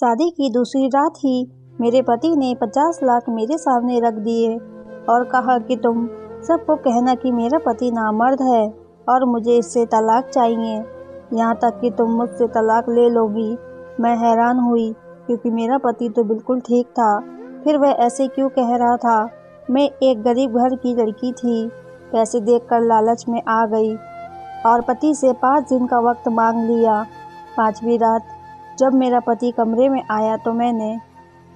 शादी की दूसरी रात ही मेरे पति ने 50 लाख मेरे सामने रख दिए और कहा कि तुम सबको कहना कि मेरा पति नामर्द है और मुझे इससे तलाक चाहिए, यहाँ तक कि तुम मुझसे तलाक ले लोगी। मैं हैरान हुई क्योंकि मेरा पति तो बिल्कुल ठीक था, फिर वह ऐसे क्यों कह रहा था। मैं एक गरीब घर की लड़की थी, पैसे देखकर लालच में आ गई और पति से 5 दिन का वक्त मांग लिया। 5वीं रात जब मेरा पति कमरे में आया तो मैंने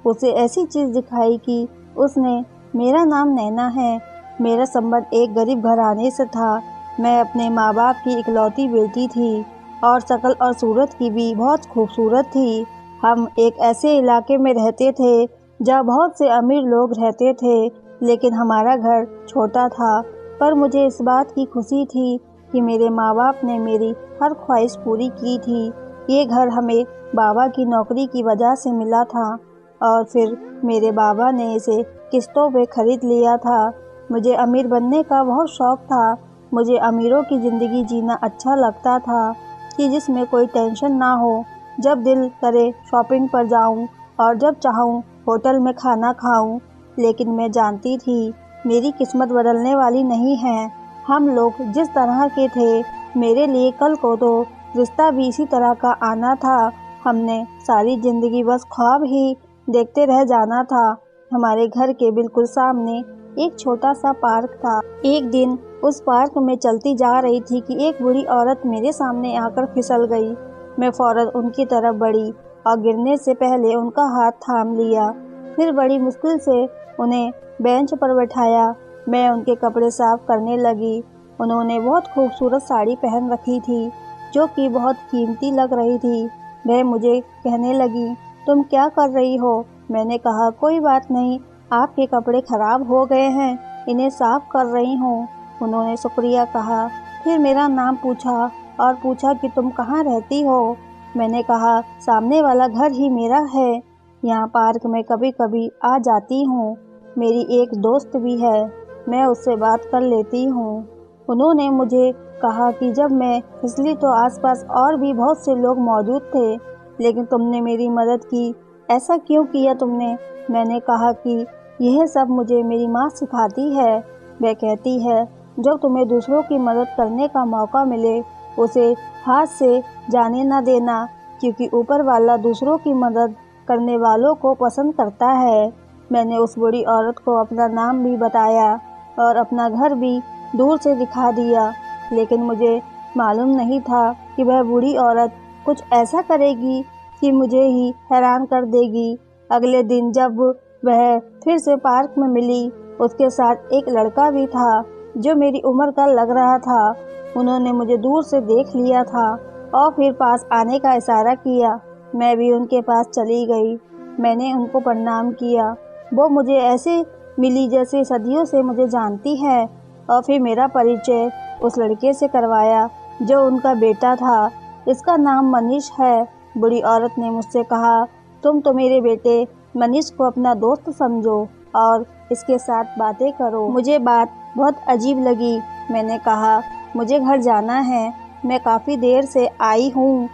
उसे ऐसी चीज़ दिखाई कि उसने, मेरा नाम नैना है, मेरा संबंध एक गरीब घराने से था, मैं अपने माँ बाप की इकलौती बेटी थी और शक्ल और सूरत की भी बहुत खूबसूरत थी। हम एक ऐसे इलाके में रहते थे जहाँ बहुत से अमीर लोग रहते थे, लेकिन हमारा घर छोटा था। पर मुझे इस बात की खुशी थी कि मेरे माँ बाप ने मेरी हर ख्वाहिश पूरी की थी। ये घर हमें बाबा की नौकरी की वजह से मिला था और फिर मेरे बाबा ने इसे किस्तों पे खरीद लिया था। मुझे अमीर बनने का बहुत शौक था। मुझे अमीरों की ज़िंदगी जीना अच्छा लगता था कि जिसमें कोई टेंशन ना हो, जब दिल करे शॉपिंग पर जाऊं और जब चाहूं होटल में खाना खाऊं। लेकिन मैं जानती थी मेरी किस्मत बदलने वाली नहीं है। हम लोग जिस तरह के थे, मेरे लिए कल को तो रिश्ता भी इसी तरह का आना था। हमने सारी ज़िंदगी बस ख्वाब ही देखते रह जाना था। हमारे घर के बिल्कुल सामने एक छोटा सा पार्क था। एक दिन उस पार्क में चलती जा रही थी कि एक बूढ़ी औरत मेरे सामने आकर फिसल गई। मैं फौरन उनकी तरफ बढ़ी और गिरने से पहले उनका हाथ थाम लिया। फिर बड़ी मुश्किल से उन्हें बेंच पर बैठाया। मैं उनके कपड़े साफ करने लगी। उन्होंने बहुत खूबसूरत साड़ी पहन रखी थी जो कि बहुत कीमती लग रही थी। वह मुझे कहने लगी, तुम क्या कर रही हो? मैंने कहा, कोई बात नहीं, आपके कपड़े खराब हो गए हैं, इन्हें साफ कर रही हूँ। उन्होंने शुक्रिया कहा। फिर मेरा नाम पूछा और पूछा कि तुम कहाँ रहती हो? मैंने कहा, सामने वाला घर ही मेरा है, यहाँ पार्क में कभी कभी आ जाती हूँ। मेरी एक दोस्त भी है, मैं उससे बात कर लेती हूँ। उन्होंने मुझे कहा कि जब मैं फिसली तो आसपास और भी बहुत से लोग मौजूद थे, लेकिन तुमने मेरी मदद की, ऐसा क्यों किया तुमने? मैंने कहा कि यह सब मुझे मेरी माँ सिखाती है। वह कहती है, जब तुम्हें दूसरों की मदद करने का मौका मिले, उसे हाथ से जाने न देना, क्योंकि ऊपर वाला दूसरों की मदद करने वालों को पसंद करता है। मैंने उस बूढ़ी औरत को अपना नाम भी बताया और अपना घर भी दूर से दिखा दिया, लेकिन मुझे मालूम नहीं था कि वह बूढ़ी औरत कुछ ऐसा करेगी कि मुझे ही हैरान कर देगी। अगले दिन जब वह फिर से पार्क में मिली, उसके साथ एक लड़का भी था जो मेरी उम्र का लग रहा था। उन्होंने मुझे दूर से देख लिया था और फिर पास आने का इशारा किया। मैं भी उनके पास चली गई। मैंने उनको प्रणाम किया। वो मुझे ऐसे मिली जैसे सदियों से मुझे जानती है और फिर मेरा परिचय उस लड़के से करवाया जो उनका बेटा था। इसका नाम मनीष है। बूढ़ी औरत ने मुझसे कहा, तुम तो मेरे बेटे मनीष को अपना दोस्त समझो और इसके साथ बातें करो। मुझे बात बहुत अजीब लगी। मैंने कहा, मुझे घर जाना है, मैं काफ़ी देर से आई हूँ।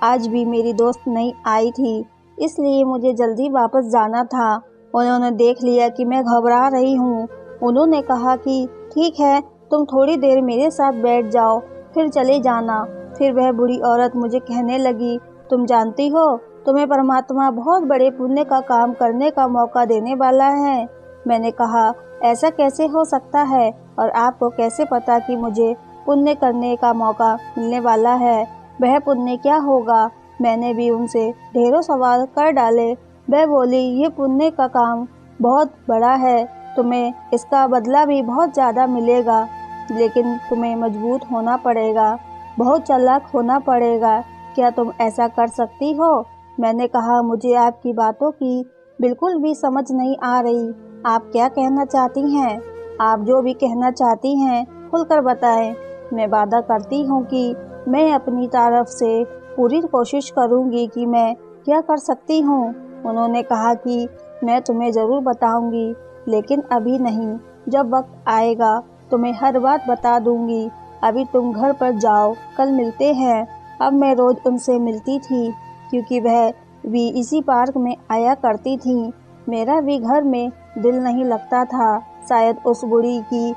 आज भी मेरी दोस्त नहीं आई थी, इसलिए मुझे जल्दी वापस जाना था। उन्होंने देख लिया कि मैं घबरा रही हूँ। उन्होंने कहा कि ठीक है, तुम थोड़ी देर मेरे साथ बैठ जाओ, फिर चले जाना। फिर वह बूढ़ी औरत मुझे कहने लगी, तुम जानती हो, तुम्हें परमात्मा बहुत बड़े पुण्य का काम करने का मौका देने वाला है। मैंने कहा, ऐसा कैसे हो सकता है और आपको कैसे पता कि मुझे पुण्य करने का मौका मिलने वाला है? वह पुण्य क्या होगा? मैंने भी उनसे ढेरों सवाल कर डाले। वह बोली, ये पुण्य का काम बहुत बड़ा है, तुम्हें इसका बदला भी बहुत ज़्यादा मिलेगा, लेकिन तुम्हें मजबूत होना पड़ेगा, बहुत चालाक होना पड़ेगा। क्या तुम ऐसा कर सकती हो? मैंने कहा, मुझे आपकी बातों की बिल्कुल भी समझ नहीं आ रही। आप क्या कहना चाहती हैं? आप जो भी कहना चाहती हैं खुलकर बताएं। मैं वादा करती हूँ कि मैं अपनी तरफ से पूरी कोशिश करूँगी कि मैं क्या कर सकती हूँ। उन्होंने कहा कि मैं तुम्हें ज़रूर बताऊँगी, लेकिन अभी नहीं, जब वक्त आएगा तो मैं हर बात बता दूँगी। अभी तुम घर पर जाओ, कल मिलते हैं। अब मैं रोज़ उनसे मिलती थी क्योंकि वह भी इसी पार्क में आया करती थीं। मेरा भी घर में दिल नहीं लगता था। शायद उस बूढ़ी की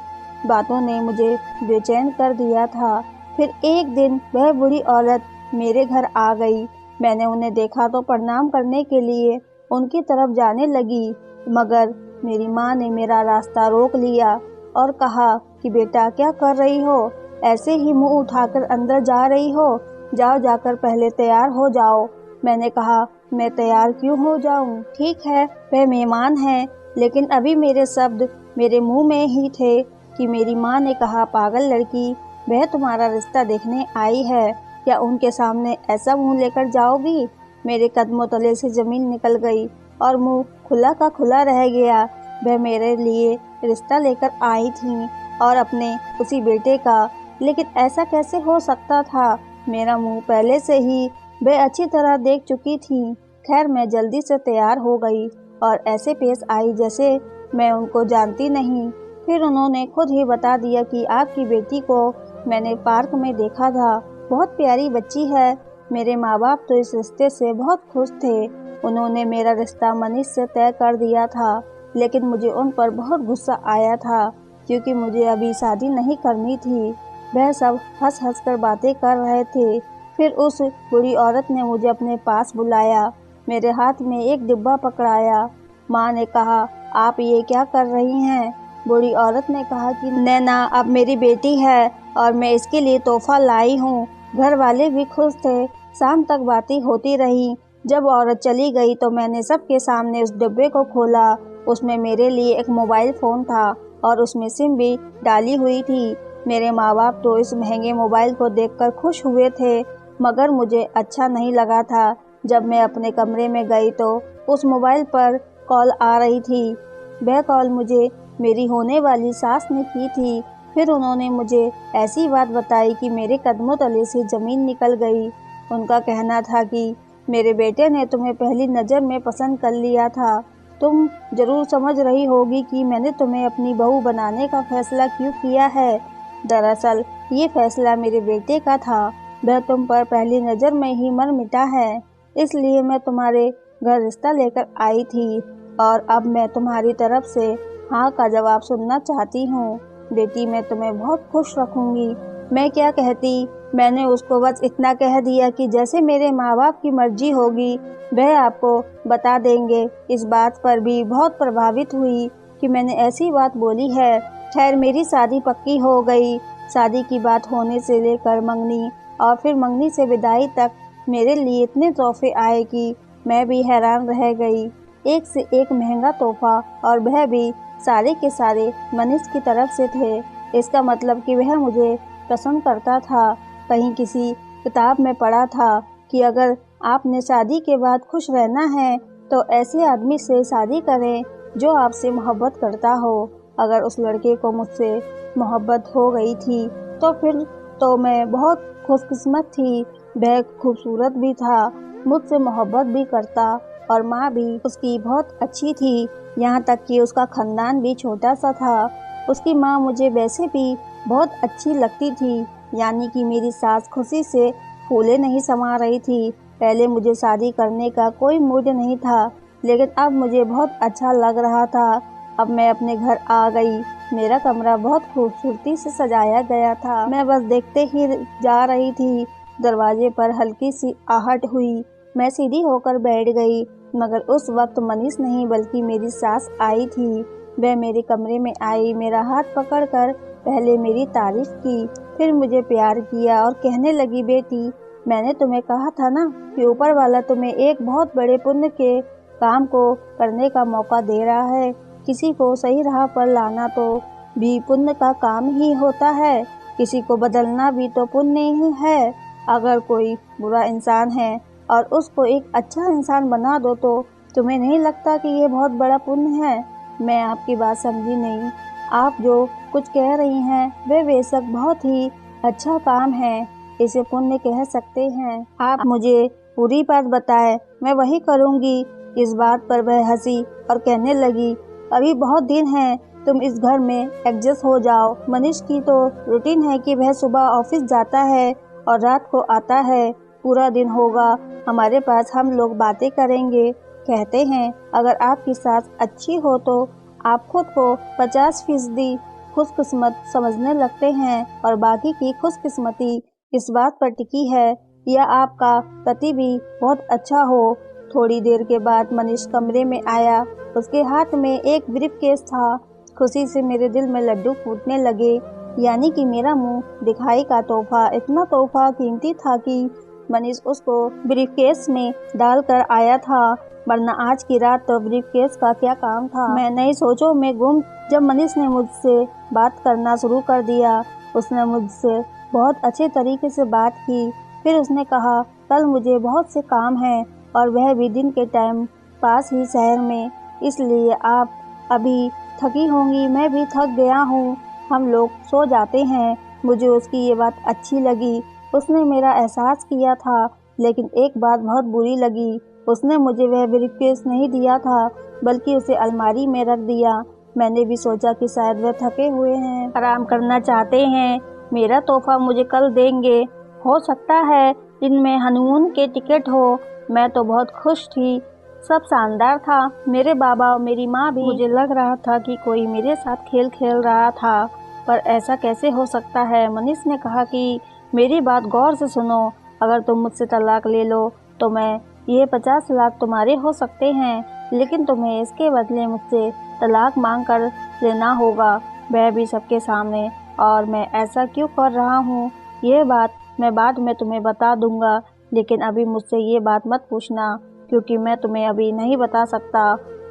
बातों ने मुझे बेचैन कर दिया था। फिर एक दिन वह बूढ़ी औरत मेरे घर आ गई। मैंने उन्हें देखा तो प्रणाम करने के लिए उनकी तरफ जाने लगी, मगर मेरी माँ ने मेरा रास्ता रोक लिया और कहा कि बेटा, क्या कर रही हो? ऐसे ही मुंह उठाकर अंदर जा रही हो? जाओ, जाकर पहले तैयार हो जाओ। मैंने कहा, मैं तैयार क्यों हो जाऊं? ठीक है, वह मेहमान है, लेकिन अभी मेरे शब्द मेरे मुंह में ही थे कि मेरी माँ ने कहा, पागल लड़की, वह तुम्हारा रिश्ता देखने आई है, क्या उनके सामने ऐसा मुंह लेकर जाओगी? मेरे कदमों तले से जमीन निकल गई और मुंह खुला का खुला रह गया। वह मेरे लिए रिश्ता लेकर आई थी और अपने उसी बेटे का, लेकिन ऐसा कैसे हो सकता था? मेरा मुंह पहले से ही वह अच्छी तरह देख चुकी थी। खैर, मैं जल्दी से तैयार हो गई और ऐसे पेश आई जैसे मैं उनको जानती नहीं। फिर उन्होंने खुद ही बता दिया कि आपकी बेटी को मैंने पार्क में देखा था, बहुत प्यारी बच्ची है। मेरे माँ बाप तो इस रिश्ते से बहुत खुश थे। उन्होंने मेरा रिश्ता मनीष से तय कर दिया था, लेकिन मुझे उन पर बहुत गुस्सा आया था क्योंकि मुझे अभी शादी नहीं करनी थी। वह सब हंस हंस कर बातें कर रहे थे। फिर उस बूढ़ी औरत ने मुझे अपने पास बुलाया, मेरे हाथ में एक डिब्बा पकड़ाया। माँ ने कहा, आप ये क्या कर रही हैं? बूढ़ी औरत ने कहा कि नैना अब मेरी बेटी है और मैं इसके लिए तोहफा लाई हूँ। घर वाले भी खुश थे। शाम तक बातें होती रही। जब औरत चली गई तो मैंने सबके सामने उस डिब्बे को खोला। उसमें मेरे लिए एक मोबाइल फ़ोन था और उसमें सिम भी डाली हुई थी। मेरे माँ बाप तो इस महंगे मोबाइल को देखकर खुश हुए थे, मगर मुझे अच्छा नहीं लगा था। जब मैं अपने कमरे में गई तो उस मोबाइल पर कॉल आ रही थी। वह कॉल मुझे मेरी होने वाली सास ने की थी। फिर उन्होंने मुझे ऐसी बात बताई कि मेरे कदमों तले से ज़मीन निकल गई। उनका कहना था कि मेरे बेटे ने तुम्हें पहली नज़र में पसंद कर लिया था। तुम ज़रूर समझ रही होगी कि मैंने तुम्हें अपनी बहू बनाने का फैसला क्यों किया है। दरअसल ये फैसला मेरे बेटे का था। वह तुम पर पहली नज़र में ही मर मिटा है, इसलिए मैं तुम्हारे घर रिश्ता लेकर आई थी और अब मैं तुम्हारी तरफ से हाँ का जवाब सुनना चाहती हूँ। बेटी, मैं तुम्हें बहुत खुश रखूँगी। मैं क्या कहती, मैंने उसको बस इतना कह दिया कि जैसे मेरे माँ बाप की मर्जी होगी वह आपको बता देंगे। इस बात पर भी बहुत प्रभावित हुई कि मैंने ऐसी बात बोली है। खैर, मेरी शादी पक्की हो गई। शादी की बात होने से लेकर मंगनी और फिर मंगनी से विदाई तक मेरे लिए इतने तोहफे आए कि मैं भी हैरान रह गई। एक से एक महंगा तोहफा, और वह भी सारे के सारे मनीष की तरफ से थे। इसका मतलब कि वह मुझे पसंद करता था। कहीं किसी किताब में पढ़ा था कि अगर आपने शादी के बाद खुश रहना है तो ऐसे आदमी से शादी करें जो आपसे मोहब्बत करता हो। अगर उस लड़के को मुझसे मोहब्बत हो गई थी तो फिर तो मैं बहुत खुशकिस्मत थी। वह खूबसूरत भी था, मुझसे मोहब्बत भी करता और माँ भी उसकी बहुत अच्छी थी। यहाँ तक कि उसका खानदान भी छोटा सा था। उसकी माँ मुझे वैसे भी बहुत अच्छी लगती थी, यानी कि मेरी सास खुशी से फूले नहीं समा रही थी। पहले मुझे शादी करने का कोई मूड नहीं था, लेकिन अब मुझे बहुत अच्छा लग रहा था। अब मैं अपने घर आ गई। मेरा कमरा बहुत खूबसूरती से सजाया गया था। मैं बस देखते ही जा रही थी। दरवाजे पर हल्की सी आहट हुई। मैं सीधी होकर बैठ गई, मगर उस वक्त मनीष नहीं बल्कि मेरी सास आई थी। वह मेरे कमरे में आई, मेरा हाथ पकड़कर पहले मेरी तारीफ की, फिर मुझे प्यार किया और कहने लगी, बेटी, मैंने तुम्हें कहा था ना कि ऊपर वाला तुम्हें एक बहुत बड़े पुण्य के काम को करने का मौका दे रहा है। किसी को सही राह पर लाना तो भी पुण्य का काम ही होता है। किसी को बदलना भी तो पुण्य ही है। अगर कोई बुरा इंसान है और उसको एक अच्छा इंसान बना दो तो तुम्हें नहीं लगता कि ये बहुत बड़ा पुण्य है? मैं आपकी बात समझी नहीं। आप जो कुछ कह रही हैं वे बेशक बहुत ही अच्छा काम है, इसे पुण्य कह सकते हैं। आप मुझे पूरी बात बताएं, मैं वही करूँगी। इस बात पर वह हंसी और कहने लगी, अभी बहुत दिन हैं, तुम इस घर में एडजस्ट हो जाओ। मनीष की तो रूटीन है कि वह सुबह ऑफिस जाता है और रात को आता है। पूरा दिन होगा हमारे पास हम लोग बातें करेंगे। कहते हैं अगर आपकी सास अच्छी हो तो आप खुद को 50% खुशकिस्मत समझने लगते हैं और बाकी की खुशकिस्मती इस बात पर टिकी है या आपका पति भी बहुत अच्छा हो। थोड़ी देर के बाद मनीष कमरे में आया। उसके हाथ में एक ब्रीफकेस था। खुशी से मेरे दिल में लड्डू फूटने लगे। यानी कि मेरा मुंह दिखाई का तोहफा इतना तोहफा कीमती था कि मनीष उसको ब्रीफकेस में डालकर आया था, वरना आज की रात तो ब्रीफकेस का क्या काम था। मैं नई सोचों में गुम जब मनीष ने मुझसे बात करना शुरू कर दिया। उसने मुझसे बहुत अच्छे तरीके से बात की। फिर उसने कहा कल मुझे बहुत से काम हैं और वह भी दिन के टाइम पास ही शहर में, इसलिए आप अभी थकी होंगी, मैं भी थक गया हूँ, हम लोग सो जाते हैं। मुझे उसकी ये बात अच्छी लगी। उसने मेरा एहसास किया था, लेकिन एक बात बहुत बुरी लगी। उसने मुझे वह ब्रीफकेस नहीं दिया था, बल्कि उसे अलमारी में रख दिया। मैंने भी सोचा कि शायद वह थके हुए हैं, आराम करना चाहते हैं, मेरा तोहफा मुझे कल देंगे। हो सकता है इनमें हनीमून के टिकट हो। मैं तो बहुत खुश थी, सब शानदार था। मेरे बाबा और मेरी माँ भी। मुझे लग रहा था कि कोई मेरे साथ खेल खेल रहा था, पर ऐसा कैसे हो सकता है। मनीष ने कहा कि मेरी बात गौर से सुनो, अगर तुम मुझसे तलाक ले लो तो मैं ये 50 लाख तुम्हारे हो सकते हैं, लेकिन तुम्हें इसके बदले मुझसे तलाक मांग कर लेना होगा, वह भी सबके सामने। और मैं ऐसा क्यों कर रहा हूँ ये बात मैं बाद में तुम्हें बता दूंगा, लेकिन अभी मुझसे ये बात मत पूछना, क्योंकि मैं तुम्हें अभी नहीं बता सकता।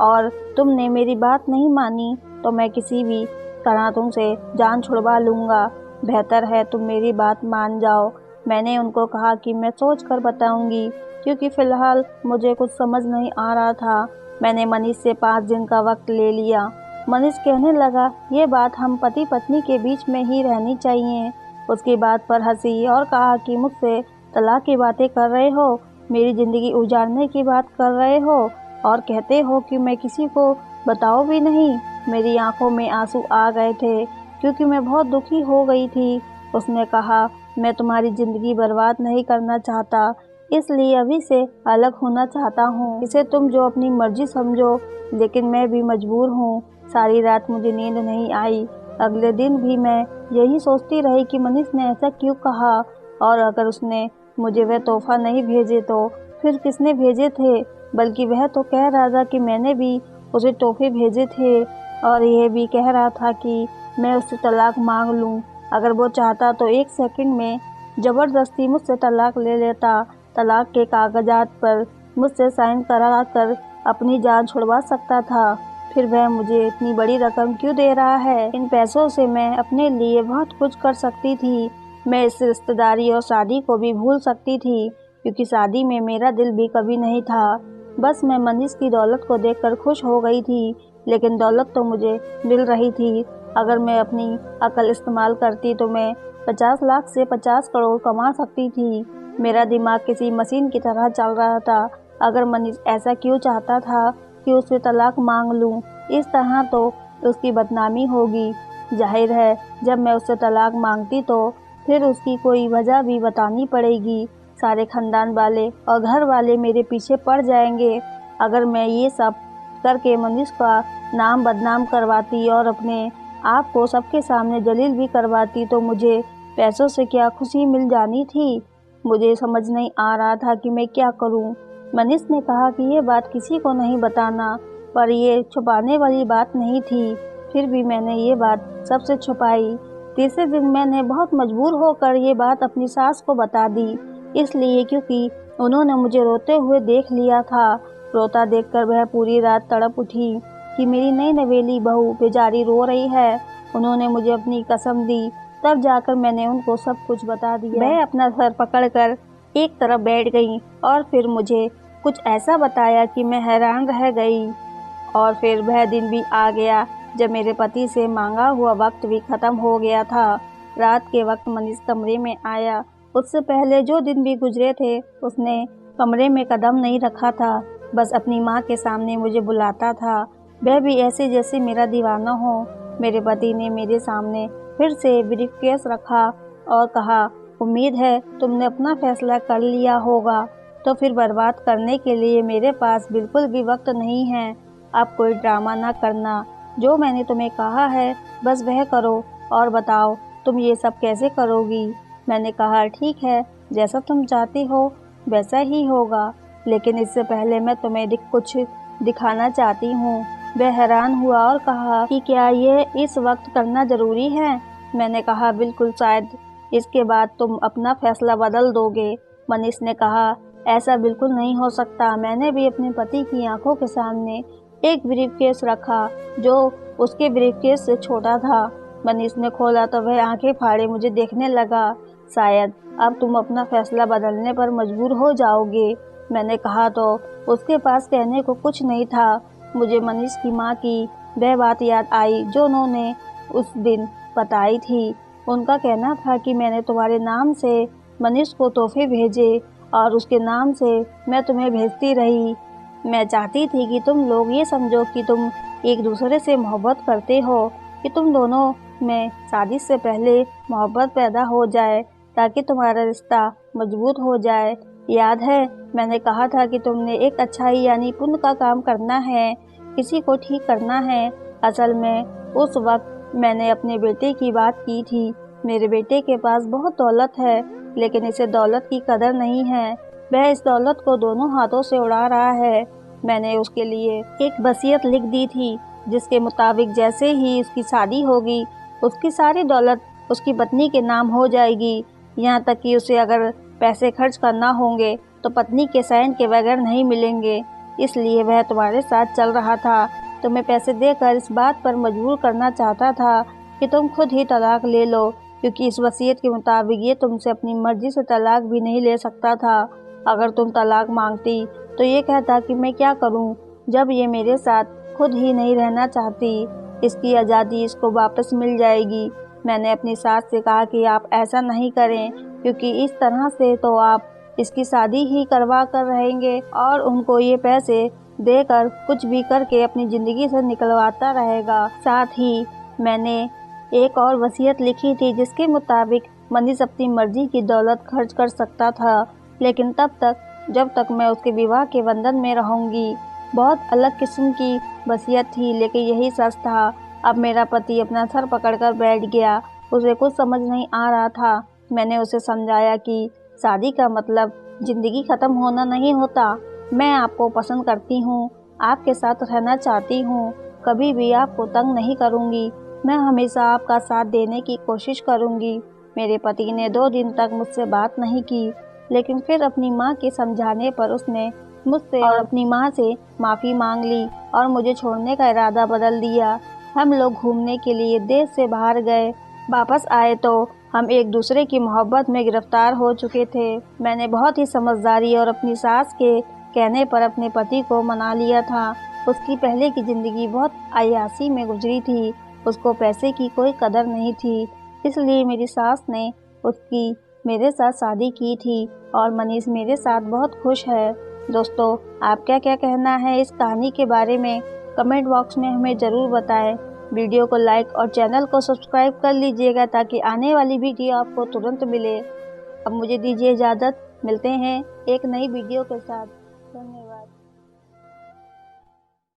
और तुमने मेरी बात नहीं मानी तो मैं किसी भी तरह तुमसे जान छुड़वा लूँगा। बेहतर है तुम मेरी बात मान जाओ। मैंने उनको कहा कि मैं सोच कर बताऊँगी, क्योंकि फ़िलहाल मुझे कुछ समझ नहीं आ रहा था। मैंने मनीष से 5 दिन का वक्त ले लिया। मनीष कहने लगा ये बात हम पति पत्नी के बीच में ही रहनी चाहिए। उसकी बात पर हंसी और कहा कि मुझसे तलाक की बातें कर रहे हो, मेरी ज़िंदगी उजाड़ने की बात कर रहे हो और कहते हो कि मैं किसी को बताऊं भी नहीं। मेरी आंखों में आंसू आ गए थे, क्योंकि मैं बहुत दुखी हो गई थी। उसने कहा मैं तुम्हारी ज़िंदगी बर्बाद नहीं करना चाहता, इसलिए अभी से अलग होना चाहता हूँ। इसे तुम जो अपनी मर्जी समझो, लेकिन मैं भी मजबूर हूँ। सारी रात मुझे नींद नहीं आई। अगले दिन भी मैं यही सोचती रही कि मनीष ने ऐसा क्यों कहा, और अगर उसने मुझे वह तोहफा नहीं भेजे तो फिर किसने भेजे थे। बल्कि वह तो कह रहा था कि मैंने भी उसे तोहफे भेजे थे, और यह भी कह रहा था कि मैं उससे तलाक मांग लूं। अगर वो चाहता तो 1 सेकंड में ज़बरदस्ती मुझसे तलाक ले लेता। तलाक के कागजात पर मुझसे साइन करा कर अपनी जान छुड़वा सकता था। फिर वह मुझे इतनी बड़ी रकम क्यों दे रहा है। इन पैसों से मैं अपने लिए बहुत कुछ कर सकती थी। मैं इस रिश्तेदारी और शादी को भी भूल सकती थी, क्योंकि शादी में मेरा दिल भी कभी नहीं था। बस मैं मनीष की दौलत को देखकर खुश हो गई थी, लेकिन दौलत तो मुझे मिल रही थी। अगर मैं अपनी अकल इस्तेमाल करती तो मैं 50 लाख से 50 करोड़ कमा सकती थी। मेरा दिमाग किसी मशीन की तरह चल रहा था। अगर मनीष ऐसा क्यों चाहता था कि उससे तलाक मांग लूं, इस तरह तो उसकी बदनामी होगी। जाहिर है जब मैं उससे तलाक मांगती तो फिर उसकी कोई वजह भी बतानी पड़ेगी। सारे खानदान वाले और घर वाले मेरे पीछे पड़ जाएंगे। अगर मैं ये सब करके मनीष का नाम बदनाम करवाती और अपने आप को सबके सामने जलील भी करवाती तो मुझे पैसों से क्या खुशी मिल जानी थी। मुझे समझ नहीं आ रहा था कि मैं क्या करूं। मनीष ने कहा कि ये बात किसी को नहीं बताना, पर ये छुपाने वाली बात नहीं थी। फिर भी मैंने ये बात सबसे छुपाई। तीसरे दिन मैंने बहुत मजबूर होकर ये बात अपनी सास को बता दी, इसलिए क्योंकि उन्होंने मुझे रोते हुए देख लिया था। रोता देखकर वह पूरी रात तड़प उठी कि मेरी नई नवेली बहू बेचारी रो रही है। उन्होंने मुझे अपनी कसम दी, तब जाकर मैंने उनको सब कुछ बता दिया। वह अपना सर पकड़कर एक तरफ बैठ गई और फिर मुझे कुछ ऐसा बताया कि मैं हैरान रह गई। और फिर वह दिन भी आ गया जब मेरे पति से मांगा हुआ वक्त भी खत्म हो गया था। रात के वक्त मनीष कमरे में आया। उससे पहले जो दिन भी गुजरे थे उसने कमरे में कदम नहीं रखा था। बस अपनी माँ के सामने मुझे बुलाता था, वह भी ऐसे जैसे मेरा दीवाना हो। मेरे पति ने मेरे सामने फिर से ब्रीफकेस रखा और कहा, उम्मीद है तुमने अपना फैसला कर लिया होगा। तो फिर बर्बाद करने के लिए मेरे पास बिल्कुल भी वक्त नहीं है। अब कोई ड्रामा ना करना, जो मैंने तुम्हें कहा है बस वह करो और बताओ तुम ये सब कैसे करोगी। मैंने कहा ठीक है, जैसा तुम चाहती हो वैसा ही होगा, लेकिन इससे पहले मैं तुम्हें कुछ दिखाना चाहती हूँ। वह हैरान हुआ और कहा कि क्या ये इस वक्त करना ज़रूरी है। मैंने कहा बिल्कुल, शायद इसके बाद तुम अपना फैसला बदल दोगे। मनीष ने कहा ऐसा बिल्कुल नहीं हो सकता। मैंने भी अपने पति की आंखों के सामने एक ब्रीफकेस रखा जो उसके ब्रीफकेस से छोटा था। मनीष ने खोला तो वह आंखें फाड़े मुझे देखने लगा। शायद अब तुम अपना फैसला बदलने पर मजबूर हो जाओगे। मैंने कहा तो उसके पास कहने को कुछ नहीं था। मुझे मनीष की माँ की वह बात याद आई जो उन्होंने उस दिन बताई थी। उनका कहना था कि मैंने तुम्हारे नाम से मनीष को तोहफे भेजे और उसके नाम से मैं तुम्हें भेजती रही। मैं चाहती थी कि तुम लोग ये समझो कि तुम एक दूसरे से मोहब्बत करते हो, कि तुम दोनों में शादी से पहले मोहब्बत पैदा हो जाए ताकि तुम्हारा रिश्ता मजबूत हो जाए। याद है मैंने कहा था कि तुमने एक अच्छाई यानी पुण्य का काम करना है, किसी को ठीक करना है। असल में उस वक्त मैंने अपने बेटे की बात की थी। मेरे बेटे के पास बहुत दौलत है, लेकिन इसे दौलत की कदर नहीं है। वह इस दौलत को दोनों हाथों से उड़ा रहा है। मैंने उसके लिए एक वसीयत लिख दी थी जिसके मुताबिक जैसे ही उसकी शादी होगी उसकी सारी दौलत उसकी पत्नी के नाम हो जाएगी। यहाँ तक कि उसे अगर पैसे खर्च करना होंगे तो पत्नी के साइन के बगैर नहीं मिलेंगे। इसलिए वह तुम्हारे साथ चल रहा था। तुम्हें पैसे देकर इस बात पर मजबूर करना चाहता था कि तुम खुद ही तलाक ले लो, क्योंकि इस वसीयत के मुताबिक ये तुमसे अपनी मर्जी से तलाक भी नहीं ले सकता था। अगर तुम तलाक मांगती तो ये कहता कि मैं क्या करूं, जब ये मेरे साथ खुद ही नहीं रहना चाहती। इसकी आज़ादी इसको वापस मिल जाएगी। मैंने अपनी सास से कहा कि आप ऐसा नहीं करें, क्योंकि इस तरह से तो आप इसकी शादी ही करवा कर रहेंगे और उनको ये पैसे देकर कुछ भी करके अपनी ज़िंदगी से निकलवाता रहेगा। साथ ही मैंने एक और वसीयत लिखी थी जिसके मुताबिक मनीष अपनी मर्जी की दौलत खर्च कर सकता था, लेकिन तब तक जब तक मैं उसके विवाह के बंधन में रहूंगी। बहुत अलग किस्म की वसीयत थी, लेकिन यही सच था। अब मेरा पति अपना सर पकड़कर बैठ गया। उसे कुछ समझ नहीं आ रहा था। मैंने उसे समझाया कि शादी का मतलब ज़िंदगी ख़त्म होना नहीं होता। मैं आपको पसंद करती हूँ, आपके साथ रहना चाहती हूँ, कभी भी आपको तंग नहीं करूँगी। मैं हमेशा आपका साथ देने की कोशिश करूँगी। मेरे पति ने 2 दिन तक मुझसे बात नहीं की, लेकिन फिर अपनी माँ के समझाने पर उसने मुझसे और अपनी माँ से माफ़ी मांग ली और मुझे छोड़ने का इरादा बदल दिया। हम लोग घूमने के लिए देश से बाहर गए। वापस आए तो हम एक दूसरे की मोहब्बत में गिरफ्तार हो चुके थे। मैंने बहुत ही समझदारी और अपनी सास के कहने पर अपने पति को मना लिया था। उसकी पहले की ज़िंदगी बहुत अय्याशी में गुजरी थी। उसको पैसे की कोई कदर नहीं थी, इसलिए मेरी सास ने उसकी मेरे साथ शादी की थी और मनीष मेरे साथ बहुत खुश है। दोस्तों, आप क्या क्या कहना है इस कहानी के बारे में कमेंट बॉक्स में हमें ज़रूर बताएं। वीडियो को लाइक और चैनल को सब्सक्राइब कर लीजिएगा ताकि आने वाली वीडियो आपको तुरंत मिले। अब मुझे दीजिए इजाज़त, मिलते हैं एक नई वीडियो के साथ। धन्यवाद।